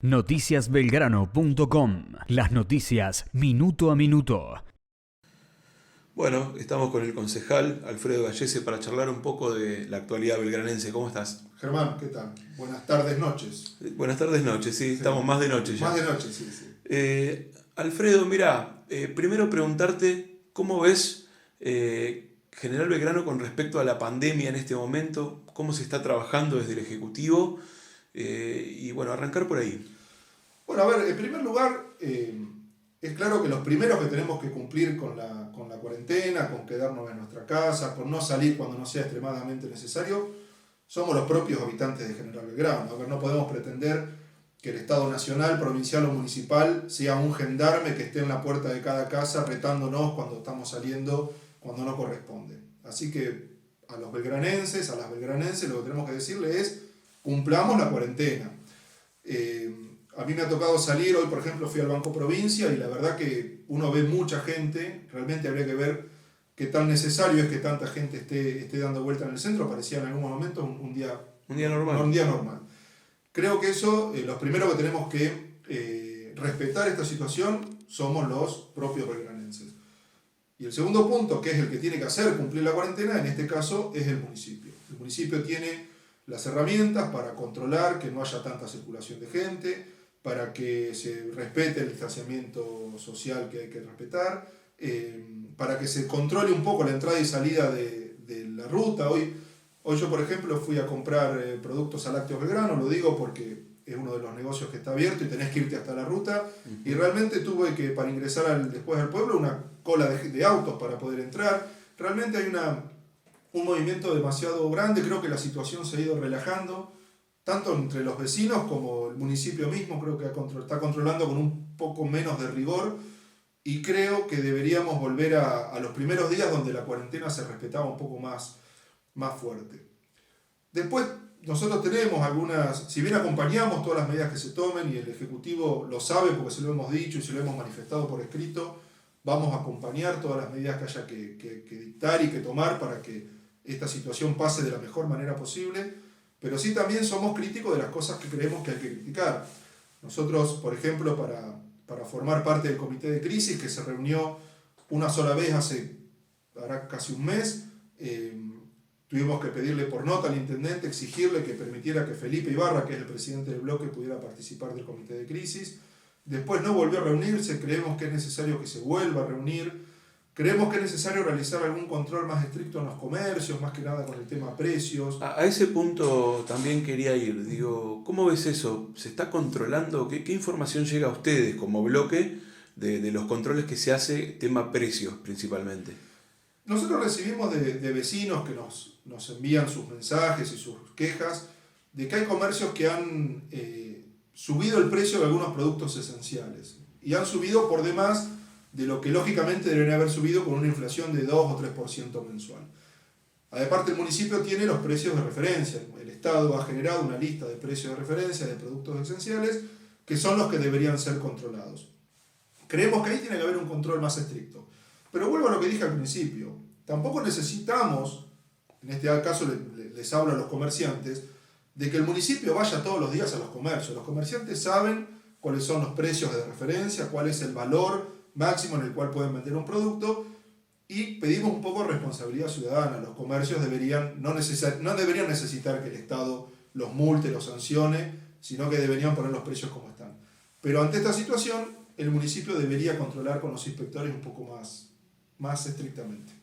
Noticiasbelgrano.com. Las noticias minuto a minuto. Bueno, estamos con el concejal Alfredo Gallese para charlar un poco de la actualidad belgranense. ¿Cómo estás? Germán, ¿qué tal? Buenas tardes, noches. Buenas tardes, noches, sí, estamos más de noche ya. Más de noche, sí. Alfredo, mira, primero preguntarte cómo ves General Belgrano con respecto a la pandemia en este momento, cómo se está trabajando desde el Ejecutivo y bueno, arrancar por ahí. Bueno, a ver, en primer lugar, es claro que los primeros que tenemos que cumplir con la cuarentena, con quedarnos en nuestra casa, con no salir cuando no sea extremadamente necesario, somos los propios habitantes de General Belgrano. A ver, no podemos pretender que el Estado nacional, provincial o municipal sea un gendarme que esté en la puerta de cada casa retándonos cuando estamos saliendo, cuando no corresponde. Así que a los belgranenses, a las belgranenses, lo que tenemos que decirle es: cumplamos la cuarentena. A mí me ha tocado salir, hoy por ejemplo fui al Banco Provincia y la verdad que uno ve mucha gente, realmente habría que ver qué tan necesario es que tanta gente esté dando vuelta en el centro. Parecía en algún momento un día normal. Creo que eso, los primeros que tenemos que respetar esta situación somos los propios belgranenses. Y el segundo punto, que es el que tiene que hacer cumplir la cuarentena, en este caso es el municipio. El municipio tiene las herramientas para controlar que no haya tanta circulación de gente, para que se respete el distanciamiento social que hay que respetar, para que se controle un poco la entrada y salida de la ruta. Hoy yo, por ejemplo, fui a comprar productos a Lácteos Belgrano, lo digo porque es uno de los negocios que está abierto y tenés que irte hasta la ruta, y realmente tuve que, para ingresar después al pueblo, una cola de autos para poder entrar. Realmente hay un movimiento demasiado grande. Creo que la situación se ha ido relajando, tanto entre los vecinos como el municipio mismo. Creo que está controlando con un poco menos de rigor, y creo que deberíamos volver a los primeros días donde la cuarentena se respetaba un poco más fuerte. Después nosotros tenemos algunas, si bien acompañamos todas las medidas que se tomen y el Ejecutivo lo sabe porque se lo hemos dicho y se lo hemos manifestado por escrito, vamos a acompañar todas las medidas que haya que dictar y que tomar para que esta situación pase de la mejor manera posible, pero sí también somos críticos de las cosas que creemos que hay que criticar. Nosotros, por ejemplo, para formar parte del comité de crisis, que se reunió una sola vez hará casi un mes, tuvimos que pedirle por nota al intendente, exigirle que permitiera que Felipe Ibarra, que es el presidente del bloque, pudiera participar del comité de crisis. Después no volvió a reunirse. Creemos que es necesario que se vuelva a reunir. Creemos que es necesario realizar algún control más estricto en los comercios, más que nada con el tema precios. A ese punto también quería ir. Digo, ¿cómo ves eso? ¿Se está controlando? ¿Qué información llega a ustedes como bloque de los controles que se hace, tema precios principalmente? Nosotros recibimos de vecinos que nos envían sus mensajes y sus quejas de que hay comercios que han subido el precio de algunos productos esenciales, y han subido por demás de lo que lógicamente deberían haber subido con una inflación de 2 o 3% mensual. Aparte, el municipio tiene los precios de referencia. El Estado ha generado una lista de precios de referencia de productos esenciales que son los que deberían ser controlados. Creemos que ahí tiene que haber un control más estricto. Pero vuelvo a lo que dije al principio. Tampoco necesitamos, en este caso les hablo a los comerciantes, de que el municipio vaya todos los días a los comercios. Los comerciantes saben cuáles son los precios de referencia, cuál es el valor máximo en el cual pueden vender un producto, y pedimos un poco de responsabilidad ciudadana. Los comercios no deberían necesitar que el Estado los multe, los sancione, sino que deberían poner los precios como están. Pero ante esta situación, el municipio debería controlar con los inspectores un poco más estrictamente.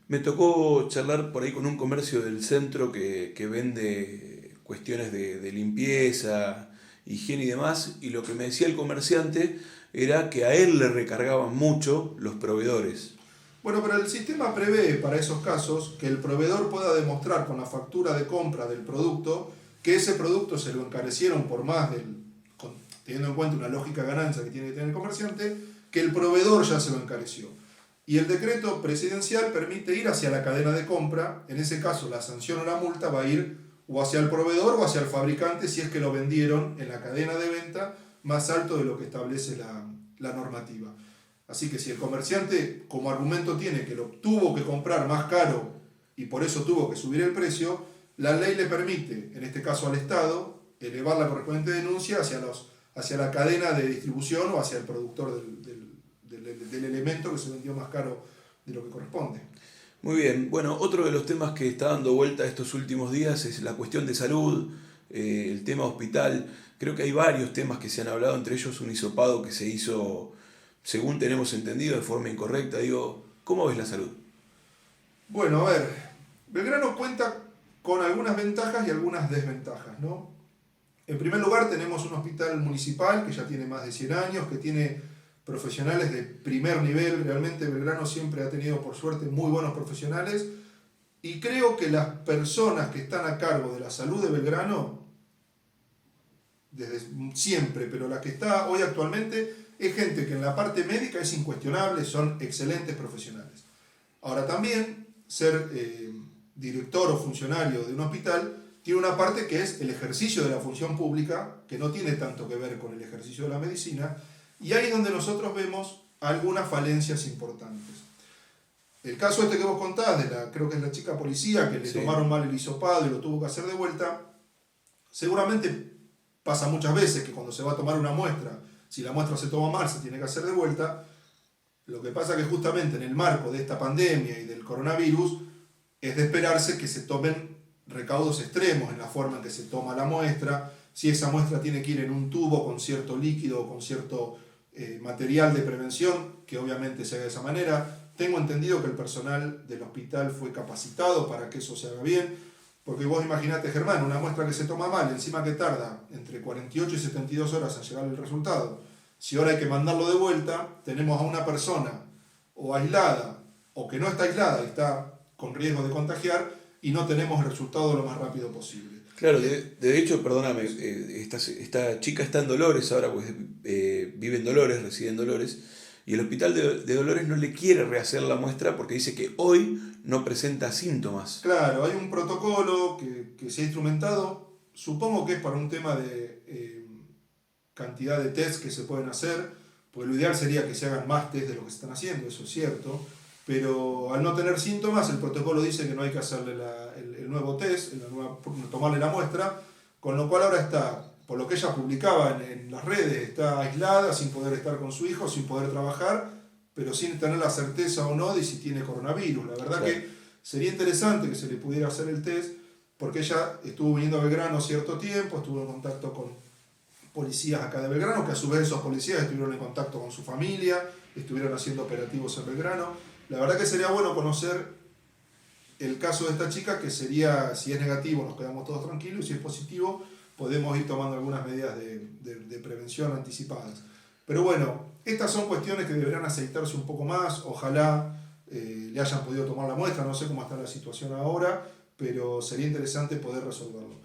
Me tocó charlar por ahí con un comercio del centro que vende cuestiones de limpieza, higiene y demás, y lo que me decía el comerciante era que a él le recargaban mucho los proveedores. Bueno, pero el sistema prevé para esos casos que el proveedor pueda demostrar con la factura de compra del producto que ese producto se lo encarecieron por más teniendo en cuenta una lógica ganancia que tiene que tener el comerciante, que el proveedor ya se lo encareció. Y el decreto presidencial permite ir hacia la cadena de compra. En ese caso, la sanción o la multa va a ir o hacia el proveedor o hacia el fabricante si es que lo vendieron en la cadena de venta más alto de lo que establece la normativa. Así que si el comerciante como argumento tiene que lo tuvo que comprar más caro y por eso tuvo que subir el precio, la ley le permite, en este caso al Estado, elevar la correspondiente denuncia hacia hacia la cadena de distribución o hacia el productor del elemento que se vendió más caro de lo que corresponde. Muy bien, bueno, otro de los temas que está dando vuelta estos últimos días es la cuestión de salud, el tema hospital. Creo que hay varios temas que se han hablado, entre ellos un hisopado que se hizo, según tenemos entendido, de forma incorrecta. Digo, ¿cómo ves la salud? Bueno, a ver, Belgrano cuenta con algunas ventajas y algunas desventajas, ¿no? En primer lugar, tenemos un hospital municipal que ya tiene más de 100 años, que tiene profesionales de primer nivel. Realmente Belgrano siempre ha tenido, por suerte, muy buenos profesionales, y creo que las personas que están a cargo de la salud de Belgrano, desde siempre, pero la que está hoy actualmente, es gente que en la parte médica es incuestionable, son excelentes profesionales. Ahora también, ser director o funcionario de un hospital tiene una parte que es el ejercicio de la función pública, que no tiene tanto que ver con el ejercicio de la medicina, y ahí es donde nosotros vemos algunas falencias importantes. El caso este que vos contás, creo que es la chica policía, que le tomaron mal el hisopado y lo tuvo que hacer de vuelta, seguramente pasa muchas veces que cuando se va a tomar una muestra, si la muestra se toma mal, se tiene que hacer de vuelta. Lo que pasa es que justamente en el marco de esta pandemia y del coronavirus, es de esperarse que se tomen recaudos extremos en la forma en que se toma la muestra, si esa muestra tiene que ir en un tubo con cierto líquido o con cierto material de prevención, que obviamente se haga de esa manera. Tengo entendido que el personal del hospital fue capacitado para que eso se haga bien, porque vos imaginate, Germán, una muestra que se toma mal, encima que tarda entre 48 y 72 horas a llegar el resultado. Si ahora hay que mandarlo de vuelta, tenemos a una persona o aislada o que no está aislada y está con riesgo de contagiar, y no tenemos el resultado lo más rápido posible. Claro, de hecho, perdóname, esta chica está en Dolores ahora, pues vive en Dolores, reside en Dolores, y el hospital de Dolores no le quiere rehacer la muestra porque dice que hoy no presenta síntomas. Claro, hay un protocolo que se ha instrumentado, supongo que es para un tema de cantidad de test que se pueden hacer, pues lo ideal sería que se hagan más test de lo que se están haciendo, eso es cierto, pero al no tener síntomas, el protocolo dice que no hay que hacerle el nuevo test, tomarle la muestra, con lo cual ahora está, por lo que ella publicaba en las redes, está aislada, sin poder estar con su hijo, sin poder trabajar, pero sin tener la certeza o no de si tiene coronavirus. La verdad que sería interesante que se le pudiera hacer el test, porque ella estuvo viniendo a Belgrano cierto tiempo, estuvo en contacto con policías acá de Belgrano, que a su vez esos policías estuvieron en contacto con su familia, estuvieron haciendo operativos en Belgrano. La verdad que sería bueno conocer el caso de esta chica, que sería, si es negativo nos quedamos todos tranquilos, y si es positivo podemos ir tomando algunas medidas de prevención anticipadas. Pero bueno, estas son cuestiones que deberán aceitarse un poco más, ojalá le hayan podido tomar la muestra, no sé cómo está la situación ahora, pero sería interesante poder resolverlo.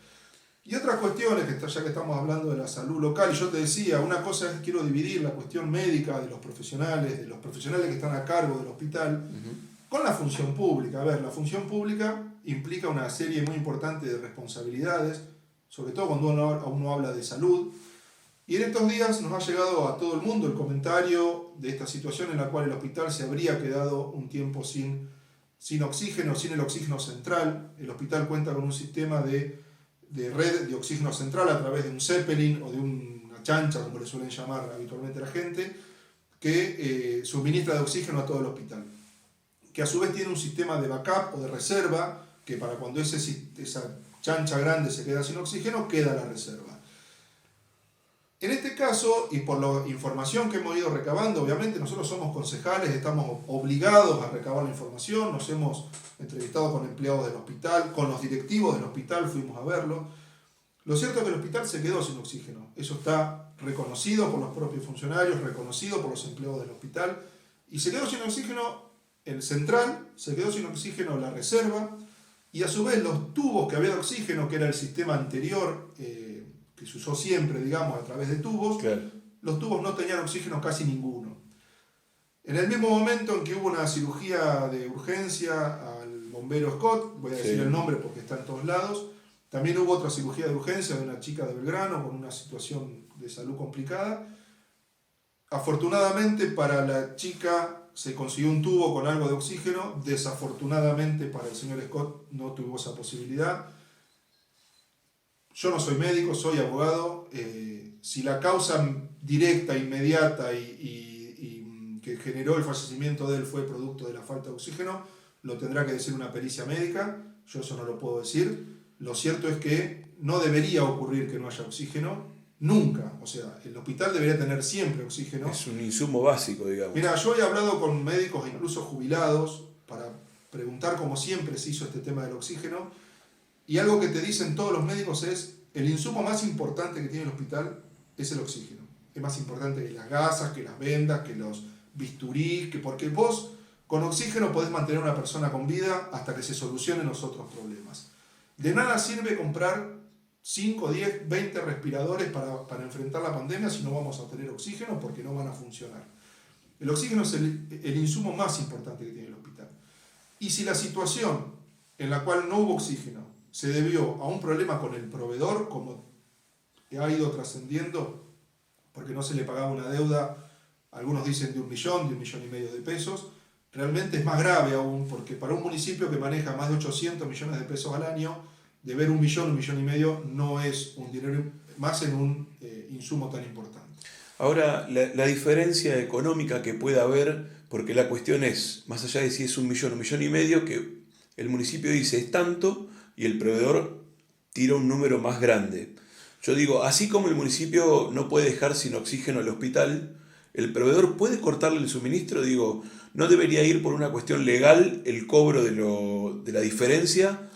Y otras cuestiones, ya que estamos hablando de la salud local, y yo te decía, una cosa es, quiero dividir la cuestión médica de los profesionales que están a cargo del hospital, con la función pública. A ver, la función pública implica una serie muy importante de responsabilidades, sobre todo cuando uno habla de salud, y en estos días nos ha llegado a todo el mundo el comentario de esta situación en la cual el hospital se habría quedado un tiempo sin oxígeno, sin el oxígeno central. El hospital cuenta con un sistema de red de oxígeno central a través de un Zeppelin o de una chancha, como le suelen llamar habitualmente la gente, que suministra de oxígeno a todo el hospital, que a su vez tiene un sistema de backup o de reserva, que para cuando esa chancha grande se queda sin oxígeno, queda la reserva. En este caso, y por la información que hemos ido recabando, obviamente nosotros somos concejales, estamos obligados a recabar la información, nos hemos entrevistado con empleados del hospital, con los directivos del hospital, fuimos a verlo. Lo cierto es que el hospital se quedó sin oxígeno, eso está reconocido por los propios funcionarios, reconocido por los empleados del hospital, y se quedó sin oxígeno el central, se quedó sin oxígeno la reserva, y a su vez los tubos que había de oxígeno, que era el sistema anterior, que se usó siempre, digamos, a través de tubos, los tubos no tenían oxígeno casi ninguno. En el mismo momento en que hubo una cirugía de urgencia al bombero Scott, voy a decir el nombre porque está en todos lados, también hubo otra cirugía de urgencia de una chica de Belgrano con una situación de salud complicada. Afortunadamente para la chica se consiguió un tubo con algo de oxígeno, desafortunadamente para el señor Scott no tuvo esa posibilidad. Yo no soy médico, soy abogado, si la causa directa, inmediata y que generó el fallecimiento de él fue producto de la falta de oxígeno, lo tendrá que decir una pericia médica, yo eso no lo puedo decir. Lo cierto es que no debería ocurrir que no haya oxígeno, nunca. O sea, el hospital debería tener siempre oxígeno. Es un insumo básico, digamos. Mira, yo he hablado con médicos incluso jubilados para preguntar cómo siempre se hizo este tema del oxígeno, y algo que te dicen todos los médicos es: el insumo más importante que tiene el hospital es el oxígeno. Es más importante que las gasas, que las vendas, que los bisturís, porque vos con oxígeno podés mantener a una persona con vida hasta que se solucionen los otros problemas. De nada sirve comprar 5, 10, 20 respiradores para enfrentar la pandemia si no vamos a tener oxígeno, porque no van a funcionar. El oxígeno es el insumo más importante que tiene el hospital. Y si la situación en la cual no hubo oxígeno se debió a un problema con el proveedor, como ha ido trascendiendo, porque no se le pagaba una deuda, algunos dicen de 1 millón, de 1,5 millones de pesos, realmente es más grave aún, porque para un municipio que maneja más de 800 millones de pesos al año, deber 1 millón, 1,5 millones no es un dinero, más en un insumo tan importante. Ahora, la diferencia económica que pueda haber, porque la cuestión es, más allá de si es 1 millón, 1,5 millones, que el municipio dice es tanto y el proveedor tira un número más grande. Yo digo, así como el municipio no puede dejar sin oxígeno el hospital, el proveedor puede cortarle el suministro. Digo, ¿no debería ir por una cuestión legal el cobro de la diferencia?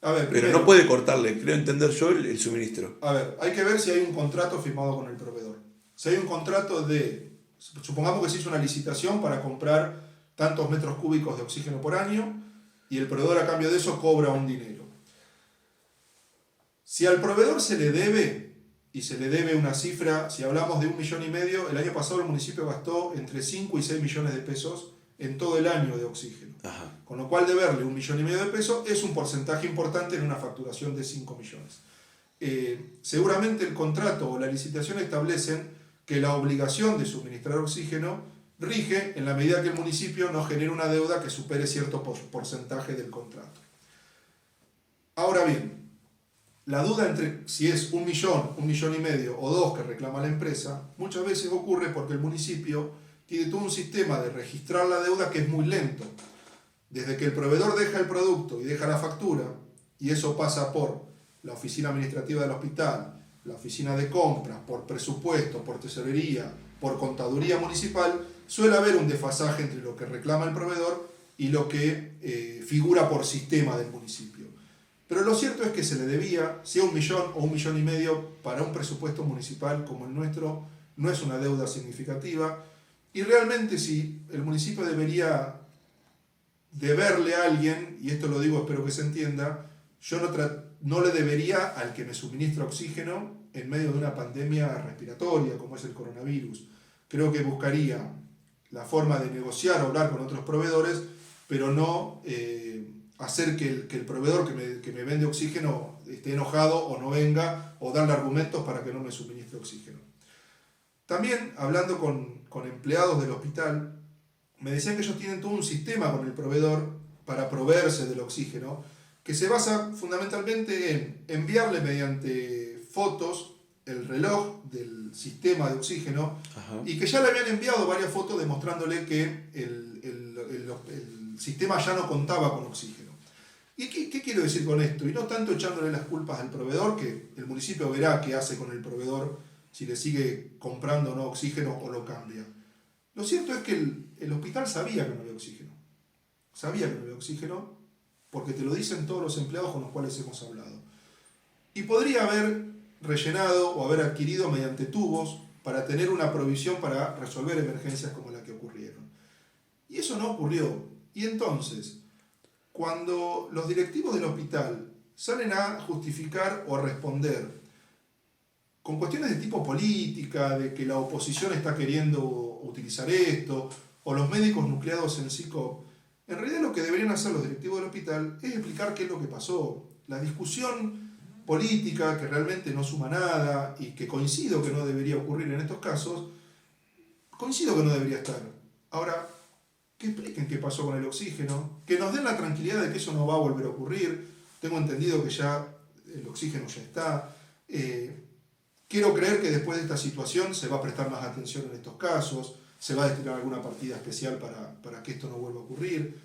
A ver, pero primero, no puede cortarle, creo entender yo, el suministro. A ver, hay que ver si hay un contrato firmado con el proveedor. Si hay un contrato supongamos que se hizo una licitación para comprar tantos metros cúbicos de oxígeno por año y el proveedor a cambio de eso cobra un dinero. Si al proveedor se le debe, y se le debe una cifra, si hablamos de 1,5 millones, el año pasado el municipio gastó entre 5 y 6 millones de pesos en todo el año de oxígeno. Ajá. Con lo cual deberle 1,5 millones de pesos es un porcentaje importante en una facturación de 5 millones. Seguramente el contrato o la licitación establecen que la obligación de suministrar oxígeno rige en la medida que el municipio no genere una deuda que supere cierto porcentaje del contrato. Ahora bien, la duda entre si es 1 millón, 1,5 millones o 2 que reclama la empresa, muchas veces ocurre porque el municipio tiene todo un sistema de registrar la deuda que es muy lento. Desde que el proveedor deja el producto y deja la factura, y eso pasa por la oficina administrativa del hospital, la oficina de compras, por presupuesto, por tesorería, por contaduría municipal, suele haber un desfasaje entre lo que reclama el proveedor y lo que figura por sistema del municipio. Pero lo cierto es que se le debía, sea 1 millón o 1,5 millones, para un presupuesto municipal como el nuestro, no es una deuda significativa, y realmente si el municipio debería deberle a alguien, y esto lo digo, espero que se entienda, yo no le debería al que me suministra oxígeno en medio de una pandemia respiratoria como es el coronavirus. Creo que buscaría la forma de negociar o hablar con otros proveedores, pero no hacer que el proveedor que me vende oxígeno esté enojado o no venga, o darle argumentos para que no me suministre oxígeno. También, hablando con empleados del hospital, me decían que ellos tienen todo un sistema con el proveedor para proveerse del oxígeno, que se basa fundamentalmente en enviarle mediante fotos el reloj del sistema de oxígeno. Ajá. Y que ya le habían enviado varias fotos demostrándole que el sistema ya no contaba con oxígeno. ¿Y qué quiero decir con esto? Y no tanto echándole las culpas al proveedor, que el municipio verá qué hace con el proveedor, si le sigue comprando o no oxígeno o lo cambia. Lo cierto es que el hospital sabía que no había oxígeno. Sabía que no había oxígeno porque te lo dicen todos los empleados con los cuales hemos hablado. Y podría haber rellenado o haber adquirido mediante tubos para tener una provisión para resolver emergencias como la que ocurrieron. Y eso no ocurrió. Y entonces, cuando los directivos del hospital salen a justificar o a responder con cuestiones de tipo política, de que la oposición está queriendo utilizar esto, o los médicos nucleados en SICOP, en realidad lo que deberían hacer los directivos del hospital es explicar qué es lo que pasó. La discusión política, que realmente no suma nada, y que coincido que no debería ocurrir en estos casos, coincido que no debería estar. Ahora, que expliquen qué pasó con el oxígeno, que nos den la tranquilidad de que eso no va a volver a ocurrir. Tengo entendido que ya el oxígeno ya está. Quiero creer que después de esta situación se va a prestar más atención en estos casos, se va a destinar alguna partida especial para que esto no vuelva a ocurrir.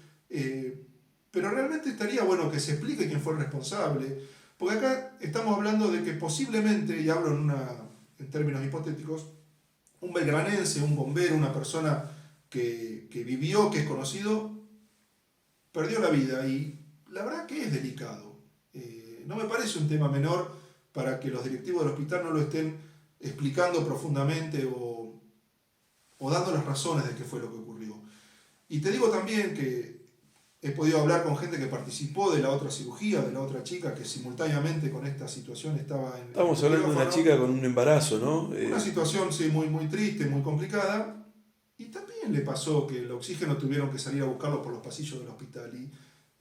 Pero realmente estaría bueno que se explique quién fue el responsable, porque acá estamos hablando de que posiblemente, y hablo en términos hipotéticos, un belgranense, un bombero, una persona que vivió, que es conocido, perdió la vida, y la verdad que es delicado. No me parece un tema menor para que los directivos del hospital no lo estén explicando profundamente o dando las razones de qué fue lo que ocurrió. Y te digo también que he podido hablar con gente que participó de la otra cirugía, de la otra chica que simultáneamente con esta situación estaba en... Estamos hablando de una chica con un embarazo, ¿no? Una situación, sí, muy, muy triste, muy complicada. Y también le pasó que el oxígeno tuvieron que salir a buscarlo por los pasillos del hospital.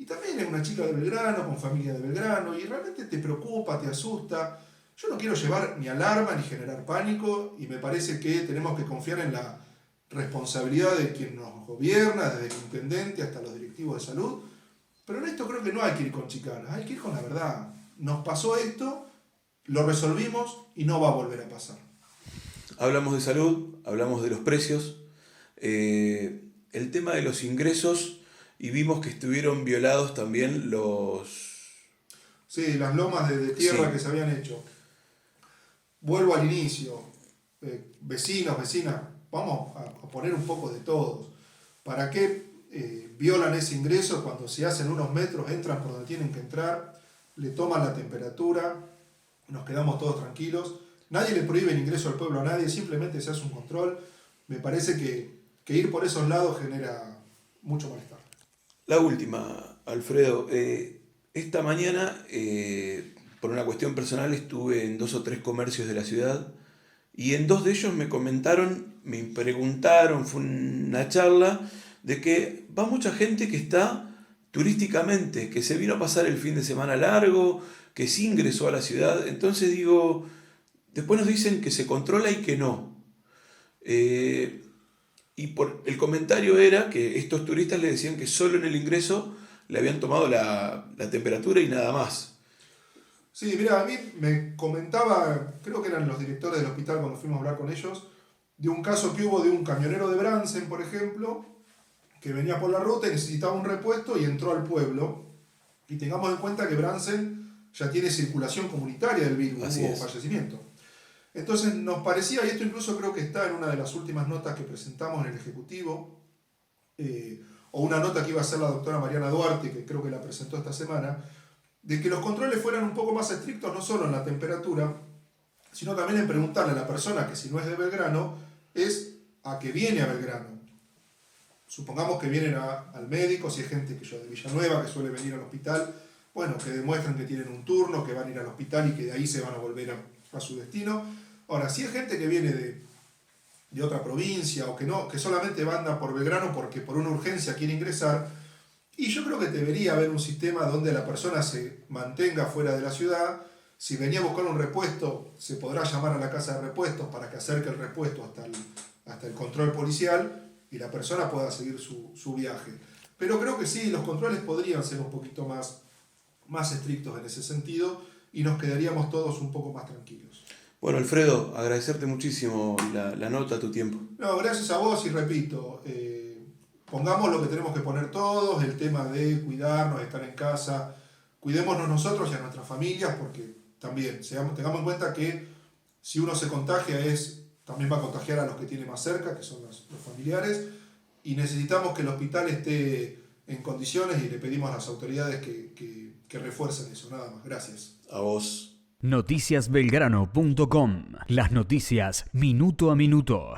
Y también es una chica de Belgrano, con familia de Belgrano, y realmente te preocupa, te asusta. Yo no quiero llevar ni alarma ni generar pánico, y me parece que tenemos que confiar en la responsabilidad de quien nos gobierna, desde el intendente hasta los directivos de salud. Pero en esto creo que no hay que ir con chicanas, hay que ir con la verdad. Nos pasó esto, lo resolvimos y no va a volver a pasar. Hablamos de salud, hablamos de los precios, el tema de los ingresos, y vimos que estuvieron violados también los... Sí, las lomas de tierra Sí. que se habían hecho. Vuelvo al inicio. Vecinos, vecinas, vamos a poner un poco de todos. ¿Para qué violan ese ingreso cuando se hacen unos metros, entran por donde tienen que entrar, le toman la temperatura, nos quedamos todos tranquilos? Nadie le prohíbe el ingreso al pueblo a nadie, simplemente se hace un control. Me parece que ir por esos lados genera mucho malestar. La última, Alfredo. Esta mañana, por una cuestión personal, estuve en 2 o 3 comercios de la ciudad, y en 2 de ellos me comentaron, me preguntaron, fue una charla, de que va mucha gente que está turísticamente, que se vino a pasar el fin de semana largo, que sí ingresó a la ciudad. Entonces digo, después nos dicen que se controla y que no. Y el comentario era que estos turistas le decían que solo en el ingreso le habían tomado la temperatura y nada más. Sí, mira, a mí me comentaba, creo que eran los directores del hospital cuando fuimos a hablar con ellos, de un caso que hubo de un camionero de Bransen, por ejemplo, que venía por la ruta y necesitaba un repuesto y entró al pueblo. Y tengamos en cuenta que Bransen ya tiene circulación comunitaria del virus, hubo fallecimiento. Entonces nos parecía, y esto incluso creo que está en una de las últimas notas que presentamos en el Ejecutivo, o una nota que iba a hacer la doctora Mariana Duarte, que creo que la presentó esta semana, de que los controles fueran un poco más estrictos, no solo en la temperatura, sino también en preguntarle a la persona que si no es de Belgrano, es a qué viene a Belgrano. Supongamos que vienen al médico, si es gente que yo de Villanueva, que suele venir al hospital, bueno, que demuestran que tienen un turno, que van a ir al hospital y que de ahí se van a volver a su destino. Ahora, si es gente que viene de otra provincia o que no, que solamente anda por Belgrano porque por una urgencia quiere ingresar, y yo creo que debería haber un sistema donde la persona se mantenga fuera de la ciudad. Si venía a buscar un repuesto, se podrá llamar a la casa de repuestos para que acerque el repuesto hasta el control policial y la persona pueda seguir su viaje. Pero creo que sí, los controles podrían ser un poquito más estrictos en ese sentido y nos quedaríamos todos un poco más tranquilos. Bueno, Alfredo, agradecerte muchísimo la nota, tu tiempo. No, gracias a vos y repito, pongamos lo que tenemos que poner todos, el tema de cuidarnos, estar en casa, cuidémonos nosotros y a nuestras familias, porque también tengamos en cuenta que si uno se contagia también va a contagiar a los que tiene más cerca, que son los familiares, y necesitamos que el hospital esté en condiciones y le pedimos a las autoridades que refuercen eso, nada más. Gracias. A vos. Noticiasbelgrano.com. Las noticias minuto a minuto.